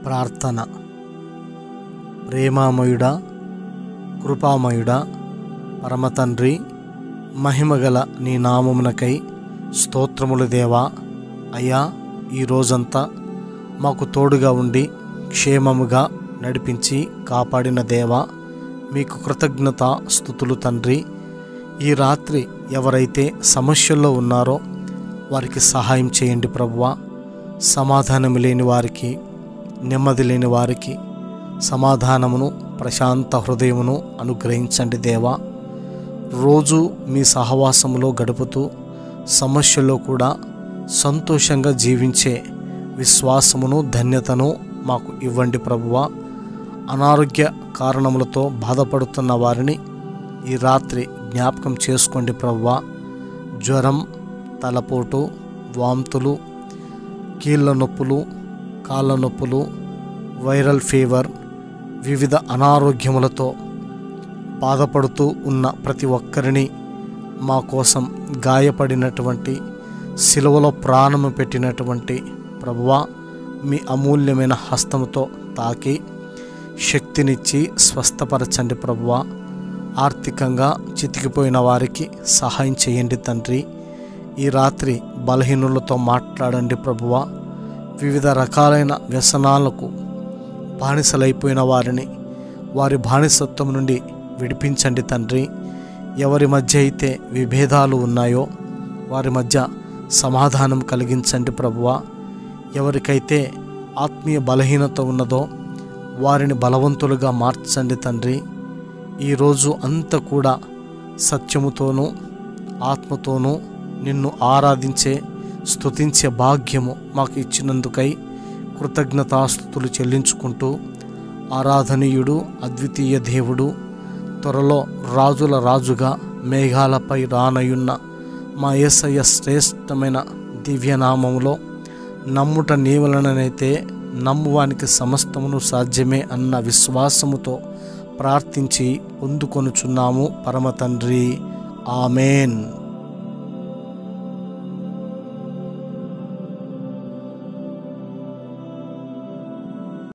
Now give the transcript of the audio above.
ప్రార్థన. ప్రేమామయుడా, కృపామయుడా, పరమతండ్రి, మహిమగల నీ నామమునకై స్తోత్రములు దేవా. అయ్యా, ఈ రోజంతా మాకు తోడుగా ఉండి క్షేమముగా నడిపించి కాపాడిన దేవా, మీకు కృతజ్ఞత స్తుతులు తండ్రి. ఈ రాత్రి ఎవరైతే సమస్యల్లో ఉన్నారో వారికి సహాయం చేయండి ప్రభువా. సమాధానం లేని వారికి, నెమ్మది లేని వారికి సమాధానమును, ప్రశాంత హృదయమును అనుగ్రహించండి దేవా. రోజు మీ సహవాసములో గడుపుతూ సమస్యల్లో కూడా సంతోషంగా జీవించే విశ్వాసమును, ధన్యతను మాకు ఇవ్వండి ప్రభువా. అనారోగ్య కారణములతో బాధపడుతున్న వారిని ఈ రాత్రి జ్ఞాపకం చేసుకోండి ప్రభువా. జ్వరం, తలపోటు, వాంతులు, కీళ్ళ నొప్పులు, కాళ్ళ నొప్పులు, వైరల్ ఫీవర్, వివిధ అనారోగ్యములతో బాధపడుతూ ఉన్న ప్రతి ఒక్కరిని మా కోసం గాయపడినటువంటి, సిలువలో ప్రాణము పెట్టినటువంటి ప్రభువా, మీ అమూల్యమైన హస్తముతో తాకి శక్తినిచ్చి స్వస్థపరచండి ప్రభువా. ఆర్థికంగా చితికిపోయిన వారికి సహాయం చేయండి తండ్రి. ఈ రాత్రి బలహీనులతో మాట్లాడండి ప్రభువా. వివిధ రకాలైన వ్యసనాలకు బానిసలైపోయిన వారిని వారి బానిసత్వం నుండి విడిపించండి తండ్రి. ఎవరి మధ్య అయితే విభేదాలు ఉన్నాయో వారి మధ్య సమాధానం కలిగించండి ప్రభువా. ఎవరికైతే ఆత్మీయ బలహీనత ఉన్నదో వారిని బలవంతులుగా మార్చండి తండ్రి. ఈరోజు అంతా కూడా సత్యముతోనూ ఆత్మతోనూ నిన్ను ఆరాధించే, స్తుతించే భాగ్యము మాకు ఇచ్చినందుకై కృతజ్ఞతాస్తుతులు చెల్లించుకుంటూ, ఆరాధనీయుడు, అద్వితీయ దేవుడు, త్వరలో రాజుల రాజుగా మేఘాలపై రానయున్న మా యేసయ్య శ్రేష్టమైన దివ్యనామములో నమ్ముట నీ వలననైతే నమ్మువానికి సమస్తమును సాధ్యమే అన్న విశ్వాసముతో ప్రార్థించి పొందుకొనుచున్నాము పరమ తండ్రి. ఆమెన్.